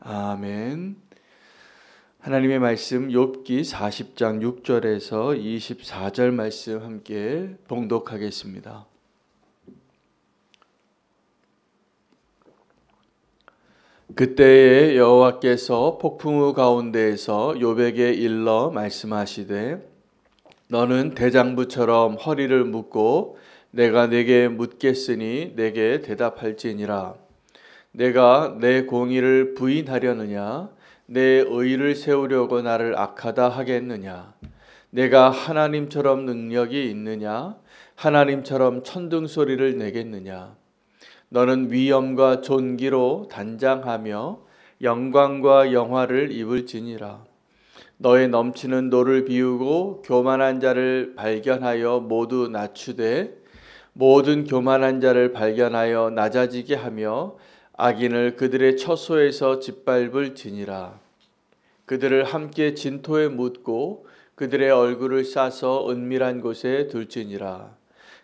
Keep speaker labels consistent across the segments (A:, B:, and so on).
A: 아멘. 하나님의 말씀 욥기 40장 6절에서 24절 말씀 함께 봉독하겠습니다. 그때에 여호와께서 폭풍우 가운데에서 욥에게 일러 말씀하시되 너는 대장부처럼 허리를 묶고 내가 네게 묻겠으니 내게 대답할지니라. 내가 내 공의를 부인하려느냐 내 의를 세우려고 나를 악하다 하겠느냐. 내가 하나님처럼 능력이 있느냐 하나님처럼 천둥소리를 내겠느냐. 너는 위엄과 존귀로 단장하며 영광과 영화를 입을지니라. 너의 넘치는 노를 비우고 교만한 자를 발견하여 모두 낮추되 모든 교만한 자를 발견하여 낮아지게 하며 악인을 그들의 처소에서 짓밟을지니라. 그들을 함께 진토에 묻고 그들의 얼굴을 싸서 은밀한 곳에 둘지니라.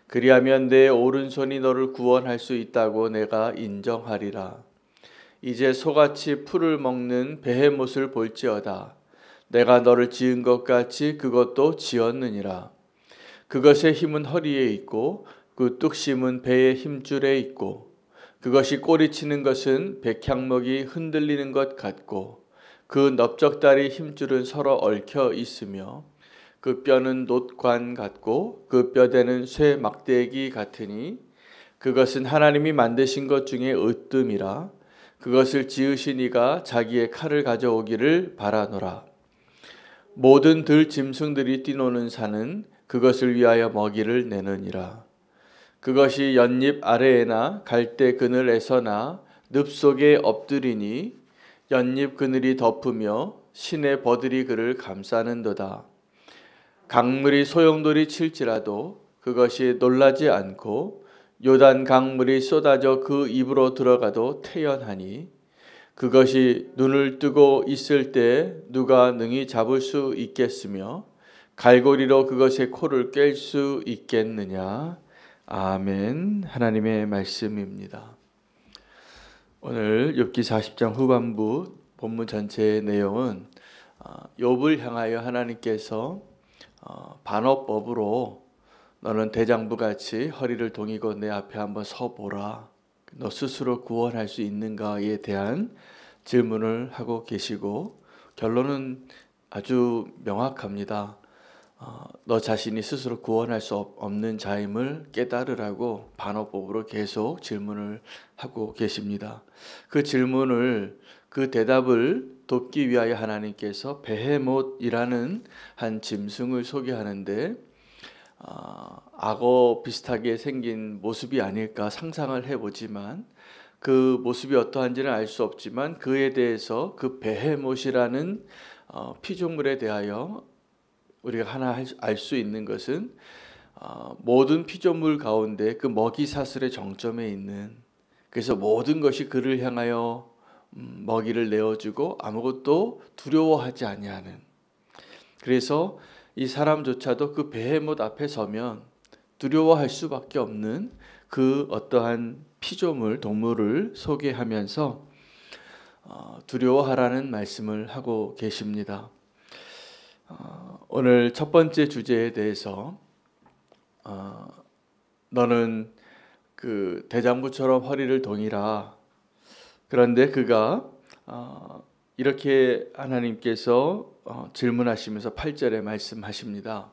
A: 그리하면 내 오른손이 너를 구원할 수 있다고 내가 인정하리라. 이제 소같이 풀을 먹는 베헤못을 볼지어다. 내가 너를 지은 것 같이 그것도 지었느니라. 그것의 힘은 허리에 있고 그 뚝심은 배의 힘줄에 있고 그것이 꼬리치는 것은 백향목이 흔들리는 것 같고 그 넓적다리 힘줄은 서로 얽혀 있으며 그 뼈는 놋관 같고 그 뼈대는 쇠 막대기 같으니 그것은 하나님이 만드신 것 중에 으뜸이라. 그것을 지으신 이가 자기의 칼을 가져오기를 바라노라. 모든 들 짐승들이 뛰노는 산은 그것을 위하여 먹이를 내느니라. 그것이 연잎 아래에나 갈대 그늘에서나 늪 속에 엎드리니 연잎 그늘이 덮으며 신의 버들이 그를 감싸는도다. 강물이 소용돌이 칠지라도 그것이 놀라지 않고 요단 강물이 쏟아져 그 입으로 들어가도 태연하니 그것이 눈을 뜨고 있을 때 누가 능히 잡을 수 있겠으며 갈고리로 그것의 코를 깰 수 있겠느냐. 아멘. 하나님의 말씀입니다. 오늘 욥기 40장 후반부 본문 전체의 내용은 욥을 향하여 하나님께서 반어법으로 너는 대장부같이 허리를 동이고 내 앞에 한번 서보라. 너 스스로 구원할 수 있는가에 대한 질문을 하고 계시고 결론은 아주 명확합니다. 너 자신이 스스로 구원할 수 없는 자임을 깨달으라고 반어법으로 계속 질문을 하고 계십니다. 그 질문을 그 대답을 돕기 위하여 하나님께서 베헤못이라는 한 짐승을 소개하는데 악어 비슷하게 생긴 모습이 아닐까 상상을 해보지만 그 모습이 어떠한지는 알 수 없지만 그에 대해서 그 베헤못이라는 피조물에 대하여 우리가 하나 알 수 있는 것은 모든 피조물 가운데 그 먹이사슬의 정점에 있는, 그래서 모든 것이 그를 향하여 먹이를 내어주고 아무것도 두려워하지 아니하는, 그래서 이 사람조차도 그 베헤못 앞에 서면 두려워할 수밖에 없는 그 어떠한 피조물, 동물을 소개하면서 두려워하라는 말씀을 하고 계십니다. 오늘 첫 번째 주제에 대해서 너는 그 대장부처럼 허리를 동이라. 그런데 그가 이렇게 하나님께서 질문하시면서 8절에 말씀하십니다.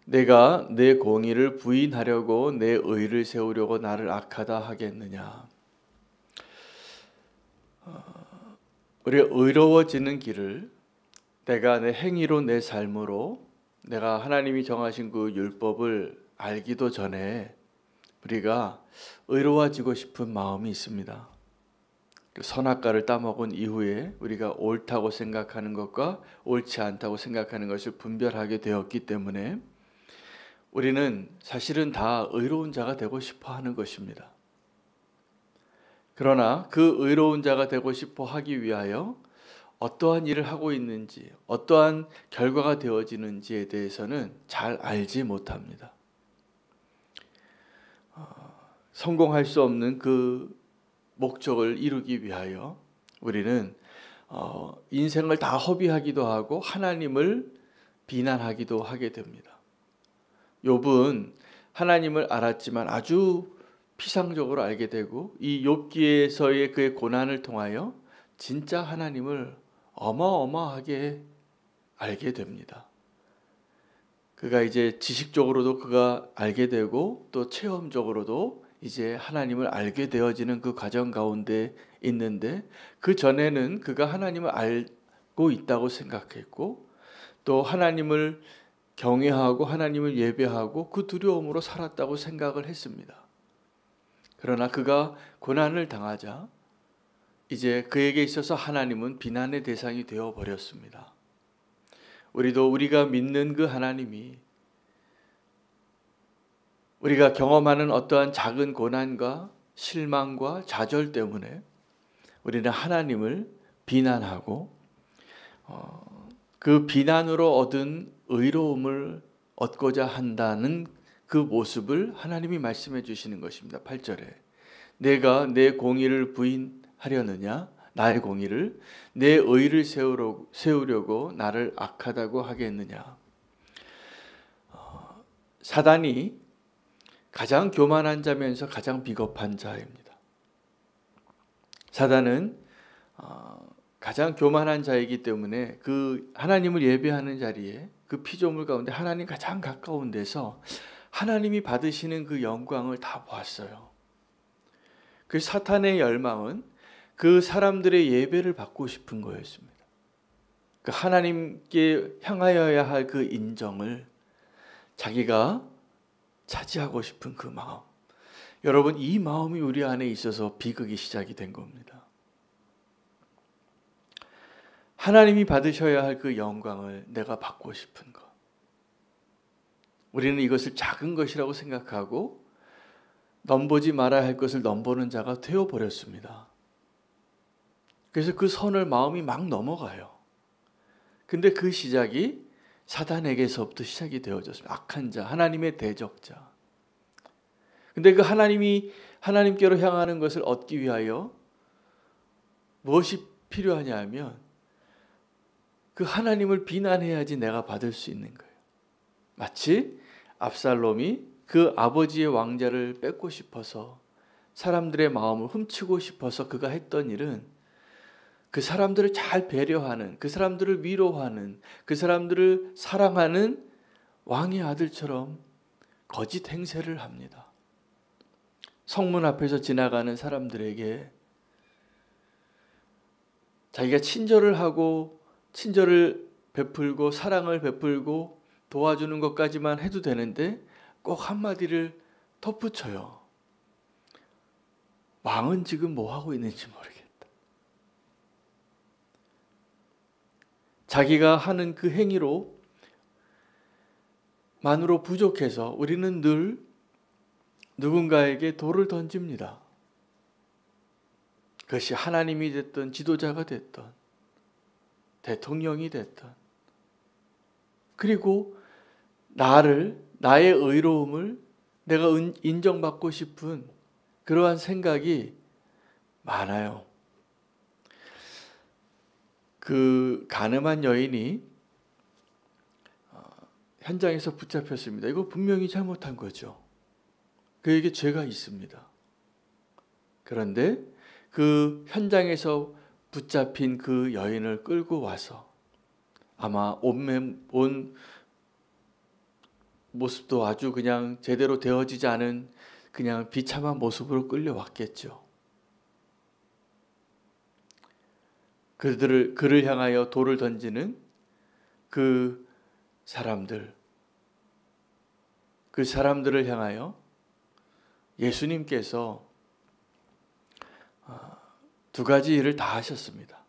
A: 내가 내 공의를 부인하려고 내 의를 세우려고 나를 악하다 하겠느냐. 우리가 의로워지는 길을 내가 내 행위로 내 삶으로 내가 하나님이 정하신 그 율법을 알기도 전에 우리가 의로워지고 싶은 마음이 있습니다. 선악과를 따먹은 이후에 우리가 옳다고 생각하는 것과 옳지 않다고 생각하는 것을 분별하게 되었기 때문에 우리는 사실은 다 의로운 자가 되고 싶어 하는 것입니다. 그러나 그 의로운 자가 되고 싶어 하기 위하여 어떠한 일을 하고 있는지, 어떠한 결과가 되어지는지에 대해서는 잘 알지 못합니다. 성공할 수 없는 그 목적을 이루기 위하여 우리는 인생을 다 허비하기도 하고 하나님을 비난하기도 하게 됩니다. 욥은 하나님을 알았지만 아주 피상적으로 알게 되고 이 욥기에서의 그의 고난을 통하여 진짜 하나님을 어마어마하게 알게 됩니다. 그가 이제 지식적으로도 그가 알게 되고 또 체험적으로도 이제 하나님을 알게 되어지는 그 과정 가운데 있는데, 그 전에는 그가 하나님을 알고 있다고 생각했고 또 하나님을 경외하고 하나님을 예배하고 그 두려움으로 살았다고 생각을 했습니다. 그러나 그가 고난을 당하자 이제 그에게 있어서 하나님은 비난의 대상이 되어 버렸습니다. 우리도 우리가 믿는 그 하나님이 우리가 경험하는 어떠한 작은 고난과 실망과 좌절 때문에 우리는 하나님을 비난하고 그 비난으로 얻은 의로움을 얻고자 한다는 그 모습을 하나님이 말씀해 주시는 것입니다. 8절에 내가 내 공의를 부인하려느냐, 나의 공의를, 내 의를 세우려고 나를 악하다고 하겠느냐. 사단이 가장 교만한 자면서 가장 비겁한 자입니다. 사단은 가장 교만한 자이기 때문에 그 하나님을 예배하는 자리에 그 피조물 가운데 하나님 가장 가까운 데서 하나님이 받으시는 그 영광을 다 보았어요. 그 사탄의 열망은 그 사람들의 예배를 받고 싶은 거였습니다. 그 하나님께 향하여야 할 그 인정을 자기가 차지하고 싶은 그 마음. 여러분, 이 마음이 우리 안에 있어서 비극이 시작이 된 겁니다. 하나님이 받으셔야 할 그 영광을 내가 받고 싶은 것. 우리는 이것을 작은 것이라고 생각하고 넘보지 말아야 할 것을 넘보는 자가 되어버렸습니다. 그래서 그 선을 마음이 막 넘어가요. 근데 그 시작이 사단에게서부터 시작이 되어졌습니다. 악한 자, 하나님의 대적자. 근데 그 하나님께로 향하는 것을 얻기 위하여 무엇이 필요하냐 하면 그 하나님을 비난해야지 내가 받을 수 있는 거예요. 마치 압살롬이 그 아버지의 왕자를 뺏고 싶어서 사람들의 마음을 훔치고 싶어서 그가 했던 일은 그 사람들을 잘 배려하는, 그 사람들을 위로하는, 그 사람들을 사랑하는 왕의 아들처럼 거짓 행세를 합니다. 성문 앞에서 지나가는 사람들에게 자기가 친절을 하고 친절을 베풀고 사랑을 베풀고 도와주는 것까지만 해도 되는데 꼭 한마디를 덧붙여요. 왕은 지금 뭐 하고 있는지 모르겠다. 자기가 하는 그 행위로 만으로 부족해서 우리는 늘 누군가에게 돌을 던집니다. 그것이 하나님이 됐든 지도자가 됐든 대통령이 됐든, 그리고 나의 의로움을 내가 인정받고 싶은 그러한 생각이 많아요. 그 가늠한 여인이 현장에서 붙잡혔습니다. 이거 분명히 잘못한 거죠. 그에게 죄가 있습니다. 그런데 그 현장에서 붙잡힌 그 여인을 끌고 와서 아마 온 모습도 아주 그냥 제대로 되어지지 않은 그냥 비참한 모습으로 끌려왔겠죠. 그를 향하여 돌을 던지는 그 사람들을 향하여 예수님께서 두 가지 일을 다 하셨습니다.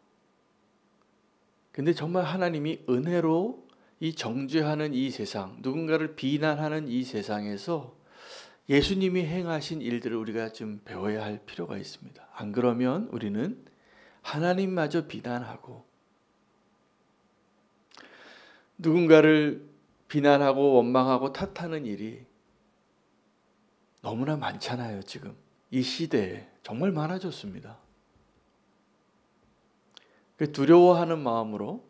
A: 근데 정말 하나님이 은혜로 이 정죄하는 이 세상, 누군가를 비난하는 이 세상에서 예수님이 행하신 일들을 우리가 좀 배워야 할 필요가 있습니다. 안 그러면 우리는 하나님마저 비난하고 누군가를 비난하고 원망하고 탓하는 일이 너무나 많잖아요. 지금 이 시대에 정말 많아졌습니다. 그 두려워하는 마음으로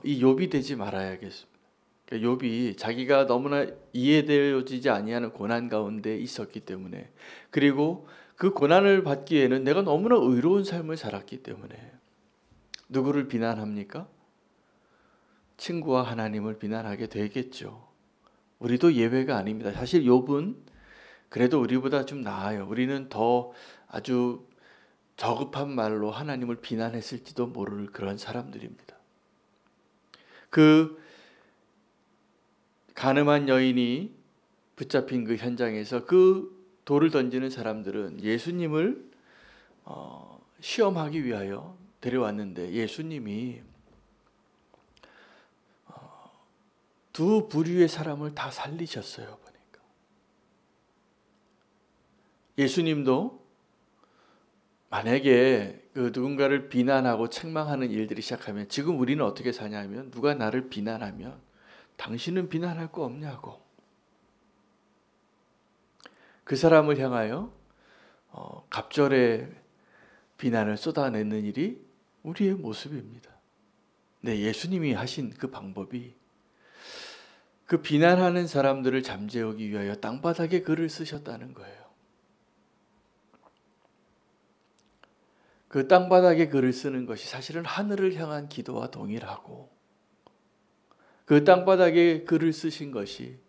A: 이 욥이 되지 말아야겠습니다. 그러니까 욥이 자기가 너무나 이해되어지지 아니하는 고난 가운데 있었기 때문에, 그리고 그 고난을 받기에는 내가 너무나 의로운 삶을 살았기 때문에 누구를 비난합니까? 친구와 하나님을 비난하게 되겠죠. 우리도 예외가 아닙니다. 사실 욥은 그래도 우리보다 좀 나아요. 우리는 더 아주 저급한 말로 하나님을 비난했을지도 모를 그런 사람들입니다. 그 가늠한 여인이 붙잡힌 그 현장에서 그 돌을 던지는 사람들은 예수님을 시험하기 위하여 데려왔는데, 예수님이 두 부류의 사람을 다 살리셨어요. 보니까 예수님도 만약에 그 누군가를 비난하고 책망하는 일들이 시작하면, 지금 우리는 어떻게 사냐면, 누가 나를 비난하면 당신은 비난할 거 없냐고 그 사람을 향하여 갑절의 비난을 쏟아내는 일이 우리의 모습입니다. 네, 예수님이 하신 그 방법이 그 비난하는 사람들을 잠재우기 위하여 땅바닥에 글을 쓰셨다는 거예요. 그 땅바닥에 글을 쓰는 것이 사실은 하늘을 향한 기도와 동일하고, 그 땅바닥에 글을 쓰신 것이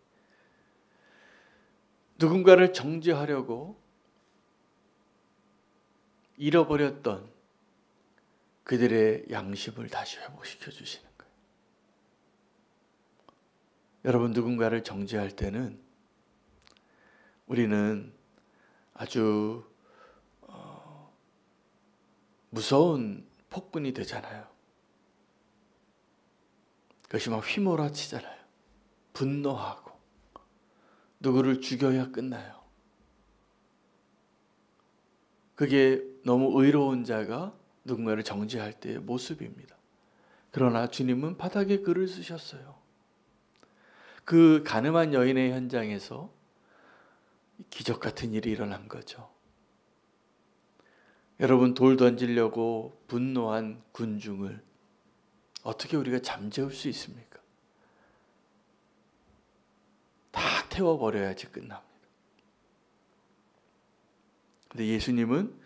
A: 누군가를 정죄하려고 잃어버렸던 그들의 양심을 다시 회복시켜 주시는 거예요. 여러분, 누군가를 정죄할 때는 우리는 아주 무서운 폭군이 되잖아요. 그것이 막 휘몰아치잖아요. 분노하고 누구를 죽여야 끝나요. 그게 너무 의로운 자가 누군가를 정죄할 때의 모습입니다. 그러나 주님은 바닥에 글을 쓰셨어요. 그 가늠한 여인의 현장에서 기적 같은 일이 일어난 거죠. 여러분, 돌 던지려고 분노한 군중을 어떻게 우리가 잠재울 수 있습니까? 다 태워버려야지 끝납니다. 근데 예수님은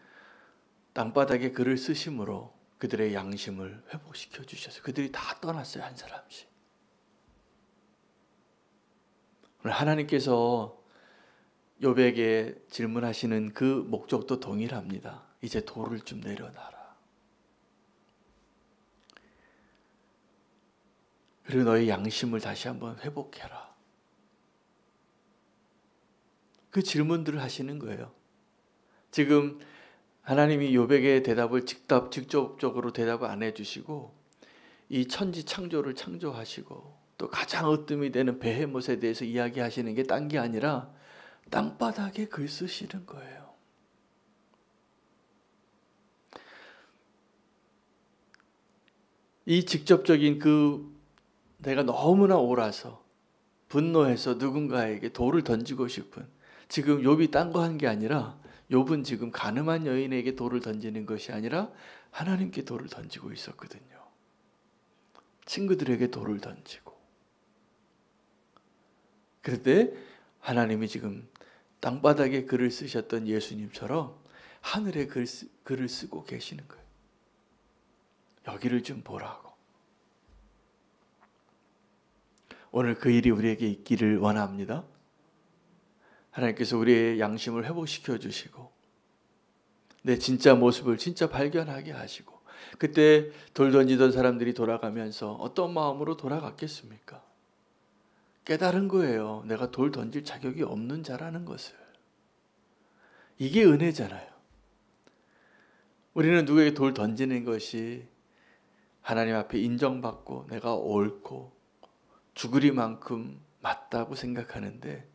A: 땅바닥에 글을 쓰심으로 그들의 양심을 회복시켜 주셔서 그들이 다 떠났어요. 한 사람씩. 오늘 하나님께서 욥에게 질문하시는 그 목적도 동일합니다. 이제 돌을 좀 내려놔라. 그리고 너의 양심을 다시 한번 회복해라. 그 질문들을 하시는 거예요. 지금 하나님이 욥에게 대답을 직접적으로 대답을 안 해주시고, 이 천지 창조를 창조하시고 또 가장 으뜸이 되는 베헤못에 대해서 이야기하시는 게 딴 게 아니라 땅바닥에 글 쓰시는 거예요. 이 직접적인 내가 너무나 옳아서 분노해서 누군가에게 돌을 던지고 싶은, 지금 욥이 딴 거 한 게 아니라 욥은 지금 가늠한 여인에게 돌을 던지는 것이 아니라 하나님께 돌을 던지고 있었거든요. 친구들에게 돌을 던지고. 그런데 하나님이 지금 땅바닥에 글을 쓰셨던 예수님처럼 하늘에 글을 쓰고 계시는 거예요. 여기를 좀 보라고. 오늘 그 일이 우리에게 있기를 원합니다. 하나님께서 우리의 양심을 회복시켜 주시고 내 진짜 모습을 진짜 발견하게 하시고, 그때 돌 던지던 사람들이 돌아가면서 어떤 마음으로 돌아갔겠습니까? 깨달은 거예요. 내가 돌 던질 자격이 없는 자라는 것을. 이게 은혜잖아요. 우리는 누구에게 돌 던지는 것이 하나님 앞에 인정받고 내가 옳고 죽으리만큼 맞다고 생각하는데,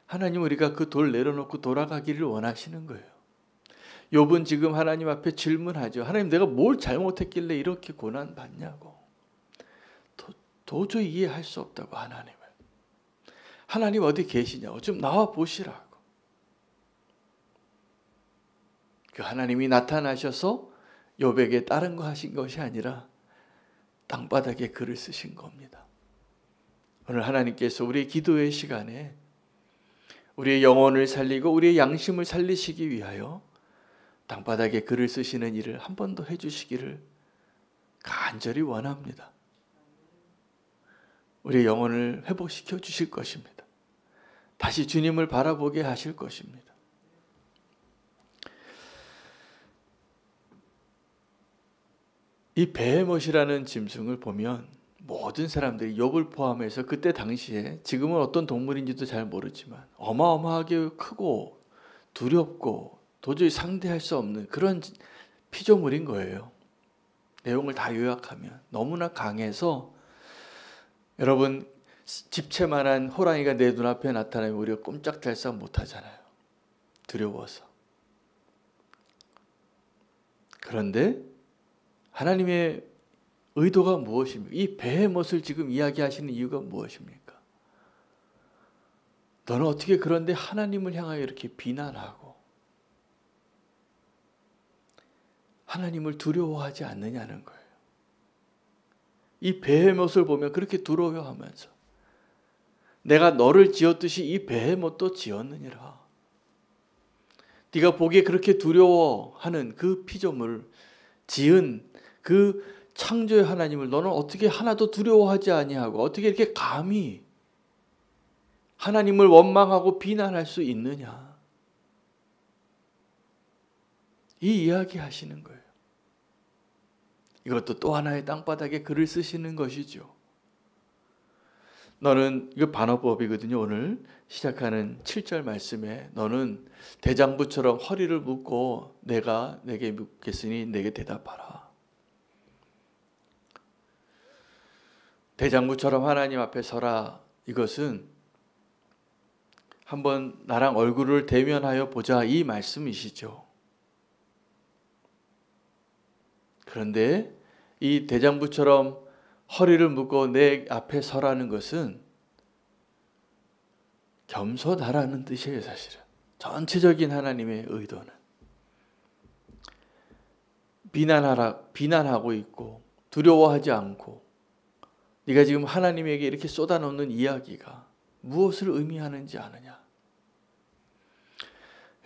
A: 하나님 우리가 그 돌 내려놓고 돌아가기를 원하시는 거예요. 욥은 지금 하나님 앞에 질문하죠. 하나님, 내가 뭘 잘못했길래 이렇게 고난받냐고. 도저히 이해할 수 없다고. 하나님 어디 계시냐고. 좀 나와 보시라고. 그 하나님이 나타나셔서 욥에게 다른 거 하신 것이 아니라 땅바닥에 글을 쓰신 겁니다. 오늘 하나님께서 우리의 기도의 시간에 우리의 영혼을 살리고 우리의 양심을 살리시기 위하여 땅바닥에 글을 쓰시는 일을 한 번 더 해주시기를 간절히 원합니다. 우리의 영혼을 회복시켜 주실 것입니다. 다시 주님을 바라보게 하실 것입니다. 이 베헤못이라는 짐승을 보면 모든 사람들이 욥을 포함해서 그때 당시에, 지금은 어떤 동물인지도 잘 모르지만 어마어마하게 크고 두렵고 도저히 상대할 수 없는 그런 피조물인 거예요. 내용을 다 요약하면 너무나 강해서, 여러분 집채만한 호랑이가 내 눈앞에 나타나면 우리가 꼼짝달싹 못하잖아요. 두려워서. 그런데 하나님의 의도가 무엇입니까? 이 베헤못을 지금 이야기하시는 이유가 무엇입니까? 너는 어떻게 그런데 하나님을 향하여 이렇게 비난하고 하나님을 두려워하지 않느냐는 거예요. 이 베헤못을 보면 그렇게 두려워하면서 내가 너를 지었듯이 이 베헤못도 지었느니라. 네가 보기에 그렇게 두려워하는 그 피조물, 지은 그 창조의 하나님을 너는 어떻게 하나도 두려워하지 아니하고 어떻게 이렇게 감히 하나님을 원망하고 비난할 수 있느냐. 이 이야기 하시는 거예요. 이것도 또 하나의 땅바닥에 글을 쓰시는 것이죠. 너는, 이거 반어법이거든요. 오늘 시작하는 7절 말씀에 너는 대장부처럼 허리를 묶고 내가 내게 묻겠으니 내게 대답하라. 대장부처럼 하나님 앞에 서라. 이것은 한번 나랑 얼굴을 대면하여 보자, 이 말씀이시죠. 그런데 이 대장부처럼 허리를 묶고 내 앞에 서라는 것은 겸손하라는 뜻이에요. 사실은 전체적인 하나님의 의도는 비난하고 있고 두려워하지 않고, 네가 지금 하나님에게 이렇게 쏟아놓는 이야기가 무엇을 의미하는지 아느냐.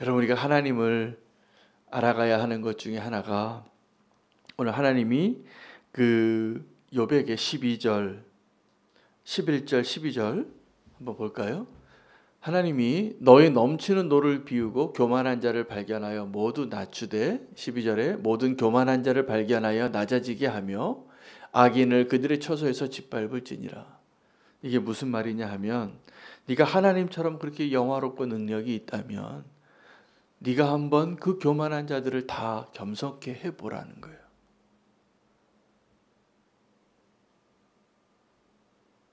A: 여러분, 우리가 하나님을 알아가야 하는 것 중에 하나가, 오늘 하나님이 그 욥에게 12절, 11절, 12절 한번 볼까요? 하나님이 너의 넘치는 노를 비우고 교만한 자를 발견하여 모두 낮추되, 12절에 모든 교만한 자를 발견하여 낮아지게 하며 악인을 그들의 처소에서 짓밟을지니라. 이게 무슨 말이냐 하면, 네가 하나님처럼 그렇게 영화롭고 능력이 있다면 네가 한번 그 교만한 자들을 다 겸손케 해보라는 거예요.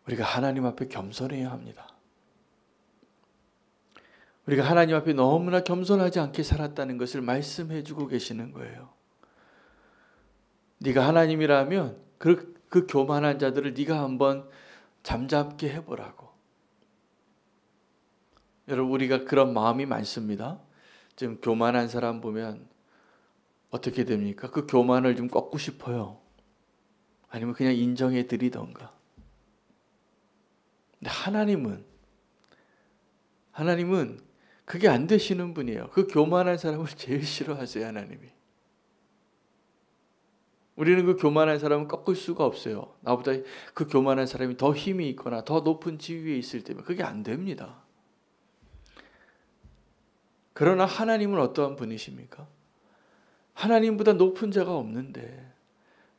A: 우리가 하나님 앞에 겸손해야 합니다. 우리가 하나님 앞에 너무나 겸손하지 않게 살았다는 것을 말씀해 주고 계시는 거예요. 네가 하나님이라면 그 교만한 자들을 네가 한번 잠잠게 해보라고. 여러분, 우리가 그런 마음이 많습니다. 지금 교만한 사람 보면 어떻게 됩니까? 그 교만을 좀 꺾고 싶어요. 아니면 그냥 인정해 드리던가. 근데 하나님은 그게 안 되시는 분이에요. 그 교만한 사람을 제일 싫어하세요, 하나님이. 우리는 그 교만한 사람은 꺾을 수가 없어요. 나보다 그 교만한 사람이 더 힘이 있거나 더 높은 지위에 있을 때면 그게 안 됩니다. 그러나 하나님은 어떠한 분이십니까? 하나님보다 높은 자가 없는데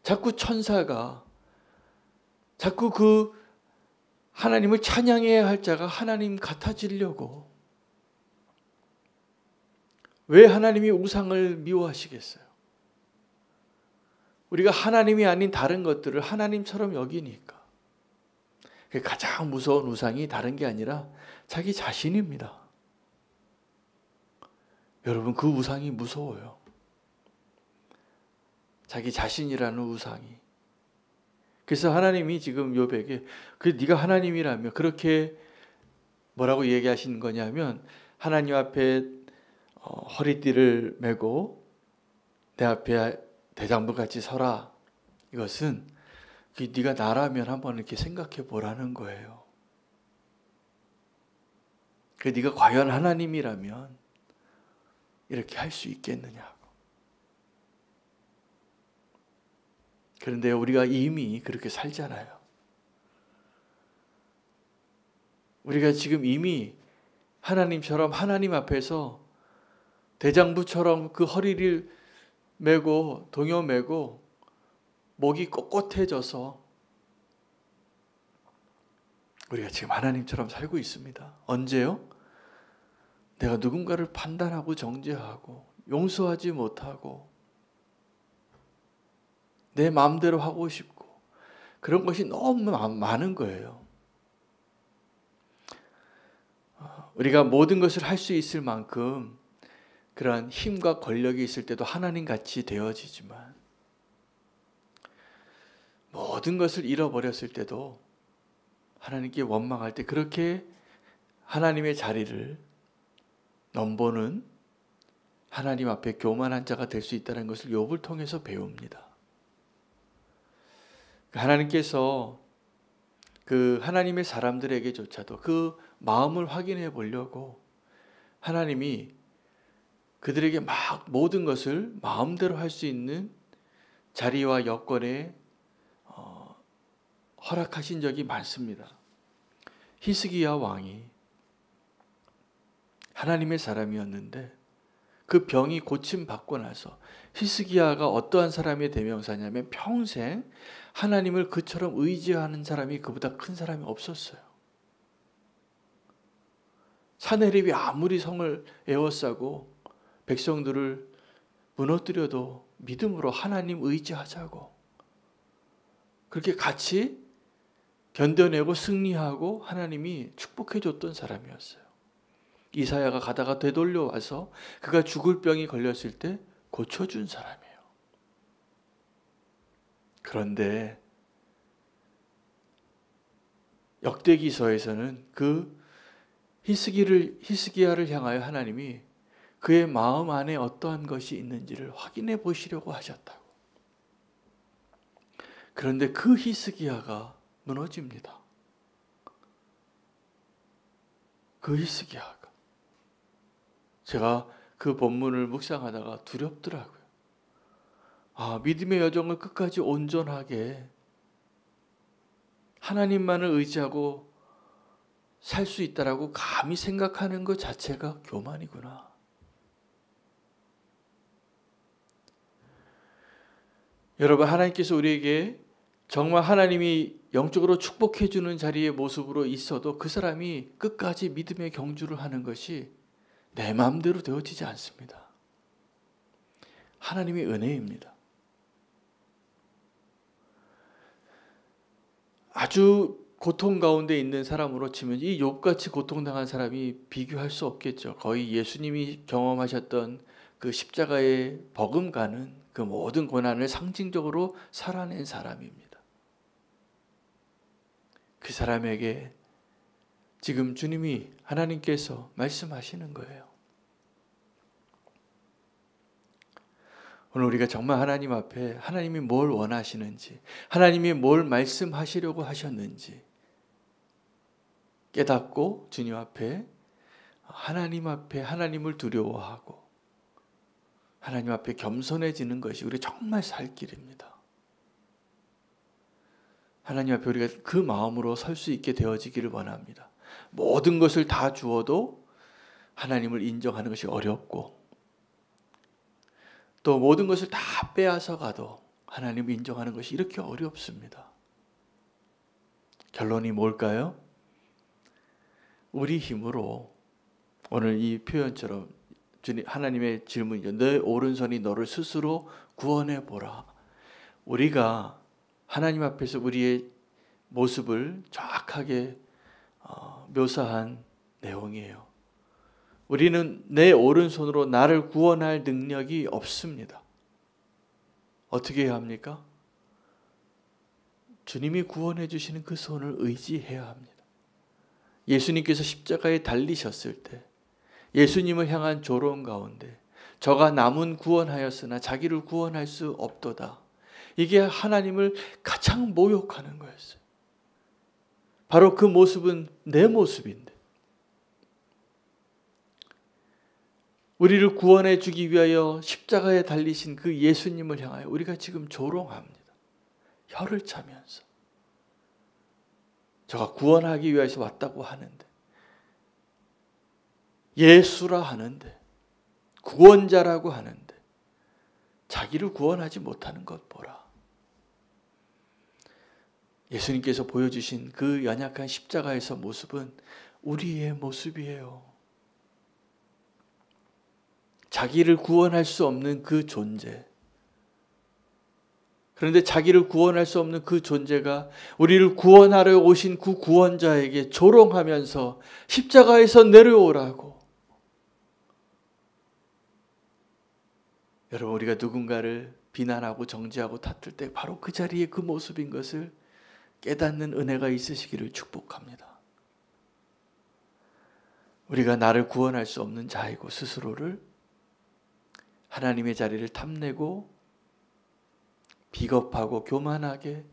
A: 자꾸 천사가, 자꾸 그 하나님을 찬양해야 할 자가 하나님 같아지려고, 왜 하나님이 우상을 미워하시겠어요? 우리가 하나님이 아닌 다른 것들을 하나님처럼 여기니까. 가장 무서운 우상이 다른 게 아니라 자기 자신입니다. 여러분, 그 우상이 무서워요. 자기 자신이라는 우상이. 그래서 하나님이 지금 욥에게, 네가 하나님이라면 그렇게 뭐라고 얘기하시는 거냐면, 하나님 앞에 허리띠를 메고 내 앞에 대장부 같이 서라. 이것은 네가 나라면 한번 이렇게 생각해 보라는 거예요. 네가 과연 하나님이라면 이렇게 할 수 있겠느냐고. 그런데 우리가 이미 그렇게 살잖아요. 우리가 지금 이미 하나님처럼 하나님 앞에서 대장부처럼 그 허리를 메고 동요 메고 목이 꼿꼿해져서 우리가 지금 하나님처럼 살고 있습니다. 언제요? 내가 누군가를 판단하고 정죄하고 용서하지 못하고 내 마음대로 하고 싶고 그런 것이 너무 많은 거예요. 우리가 모든 것을 할 수 있을 만큼 그러한 힘과 권력이 있을 때도 하나님같이 되어지지만 모든 것을 잃어버렸을 때도 하나님께 원망할 때 그렇게 하나님의 자리를 넘보는 하나님 앞에 교만한 자가 될 수 있다는 것을 욥을 통해서 배웁니다. 하나님께서 그 하나님의 사람들에게조차도 그 마음을 확인해 보려고 하나님이 그들에게 막 모든 것을 마음대로 할 수 있는 자리와 여건에 허락하신 적이 많습니다. 히스기야 왕이 하나님의 사람이었는데 그 병이 고침받고 나서 히스기야가 어떠한 사람의 대명사냐면 평생 하나님을 그처럼 의지하는 사람이 그보다 큰 사람이 없었어요. 사내립이 아무리 성을 에워싸고 백성들을 무너뜨려도 믿음으로 하나님 의지하자고 그렇게 같이 견뎌내고 승리하고 하나님이 축복해 줬던 사람이었어요. 이사야가 가다가 되돌려와서 그가 죽을 병이 걸렸을 때 고쳐준 사람이에요. 그런데 역대기서에서는 그 히스기야를 향하여 하나님이 그의 마음 안에 어떠한 것이 있는지를 확인해 보시려고 하셨다고. 그런데 그 히스기야가 무너집니다. 그 히스기야가. 제가 그 본문을 묵상하다가 두렵더라고요. 믿음의 여정을 끝까지 온전하게 하나님만을 의지하고 살 수 있다라고 감히 생각하는 것 자체가 교만이구나. 여러분, 하나님께서 우리에게 정말 하나님이 영적으로 축복해 주는 자리의 모습으로 있어도 그 사람이 끝까지 믿음의 경주를 하는 것이 내 마음대로 되어지지 않습니다. 하나님의 은혜입니다. 아주 고통 가운데 있는 사람으로 치면 이 욥같이 고통당한 사람이 비교할 수 없겠죠. 거의 예수님이 경험하셨던 그 십자가의 버금가는 그 모든 고난을 상징적으로 살아낸 사람입니다. 그 사람에게 지금 주님이 하나님께서 말씀하시는 거예요. 오늘 우리가 정말 하나님 앞에 하나님이 뭘 원하시는지, 하나님이 뭘 말씀하시려고 하셨는지 깨닫고 주님 앞에 하나님을 두려워하고 하나님 앞에 겸손해지는 것이 우리 정말 살 길입니다. 하나님 앞에 우리가 그 마음으로 설 수 있게 되어지기를 원합니다. 모든 것을 다 주어도 하나님을 인정하는 것이 어렵고 또 모든 것을 다 빼앗아 가도 하나님을 인정하는 것이 이렇게 어렵습니다. 결론이 뭘까요? 우리 힘으로 오늘 이 표현처럼 하나님의 질문이죠. 내 오른손이 너를 스스로 구원해 보라. 우리가 하나님 앞에서 우리의 모습을 정확하게 묘사한 내용이에요. 우리는 내 오른손으로 나를 구원할 능력이 없습니다. 어떻게 해야 합니까? 주님이 구원해 주시는 그 손을 의지해야 합니다. 예수님께서 십자가에 달리셨을 때 예수님을 향한 조롱 가운데 저가 남은 구원하였으나 자기를 구원할 수 없도다. 이게 하나님을 가장 모욕하는 거였어요. 바로 그 모습은 내 모습인데, 우리를 구원해 주기 위하여 십자가에 달리신 그 예수님을 향하여 우리가 지금 조롱합니다. 혀를 차면서. 저가 구원하기 위해서 왔다고 하는데, 예수라 하는데, 구원자라고 하는데 자기를 구원하지 못하는 것 보라. 예수님께서 보여주신 그 연약한 십자가에서 모습은 우리의 모습이에요. 자기를 구원할 수 없는 그 존재. 그런데 자기를 구원할 수 없는 그 존재가 우리를 구원하러 오신 그 구원자에게 조롱하면서 십자가에서 내려오라고. 여러분, 우리가 누군가를 비난하고 정죄하고 다툴 때 바로 그 자리에 그 모습인 것을 깨닫는 은혜가 있으시기를 축복합니다. 우리가 나를 구원할 수 없는 자이고 스스로를 하나님의 자리를 탐내고 비겁하고 교만하게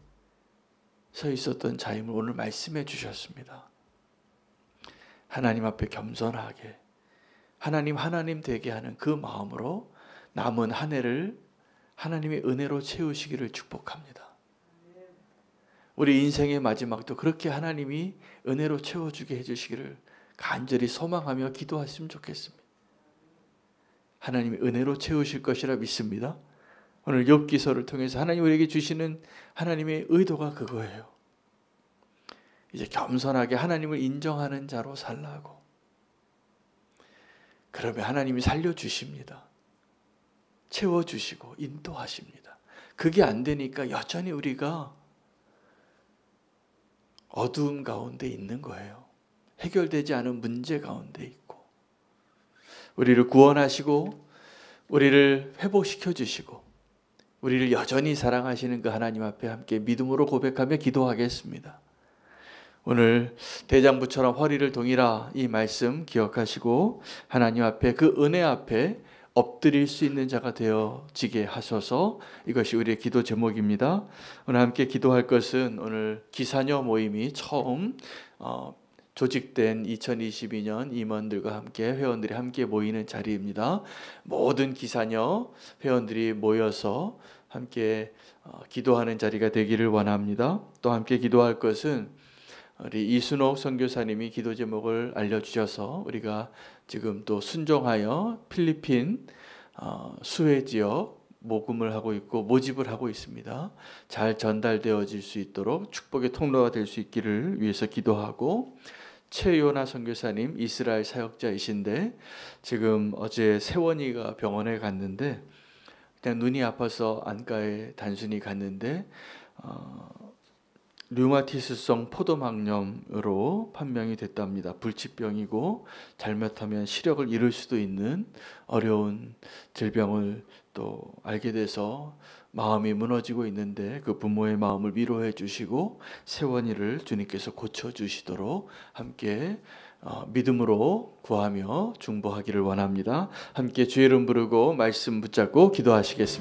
A: 서 있었던 자임을 오늘 말씀해 주셨습니다. 하나님 앞에 겸손하게 하나님 되게 하는 그 마음으로 남은 한 해를 하나님의 은혜로 채우시기를 축복합니다. 우리 인생의 마지막도 그렇게 하나님이 은혜로 채워주게 해주시기를 간절히 소망하며 기도하시면 좋겠습니다. 하나님이 은혜로 채우실 것이라 믿습니다. 오늘 욥기서를 통해서 하나님 우리에게 주시는 하나님의 의도가 그거예요. 이제 겸손하게 하나님을 인정하는 자로 살라고. 그러면 하나님이 살려주십니다. 채워주시고 인도하십니다. 그게 안 되니까 여전히 우리가 어두움 가운데 있는 거예요. 해결되지 않은 문제 가운데 있고, 우리를 구원하시고 우리를 회복시켜 주시고 우리를 여전히 사랑하시는 그 하나님 앞에 함께 믿음으로 고백하며 기도하겠습니다. 오늘 대장부처럼 허리를 동이라 이 말씀 기억하시고 하나님 앞에 그 은혜 앞에 엎드릴 수 있는 자가 되어지게 하소서. 이것이 우리의 기도 제목입니다. 오늘 함께 기도할 것은 오늘 기사녀 모임이 처음 조직된 2022년 임원들과 함께 회원들이 함께 모이는 자리입니다. 모든 기사녀 회원들이 모여서 함께 기도하는 자리가 되기를 원합니다. 또 함께 기도할 것은 우리 이순옥 선교사님이 기도 제목을 알려주셔서 우리가 지금 또 순종하여 필리핀 수해 지역 모금을 하고 있고 모집을 하고 있습니다. 잘 전달되어질 수 있도록 축복의 통로가 될 수 있기를 위해서 기도하고, 최요나 선교사님 이스라엘 사역자이신데 지금 어제 세원이가 병원에 갔는데 그냥 눈이 아파서 안과에 단순히 갔는데 류마티스성 포도막염으로 판명이 됐답니다. 불치병이고 잘못하면 시력을 잃을 수도 있는 어려운 질병을 또 알게 돼서 마음이 무너지고 있는데 그 부모의 마음을 위로해 주시고 세원이를 주님께서 고쳐주시도록 함께 믿음으로 구하며 중보하기를 원합니다. 함께 주의 이름 부르고 말씀 붙잡고 기도하시겠습니다.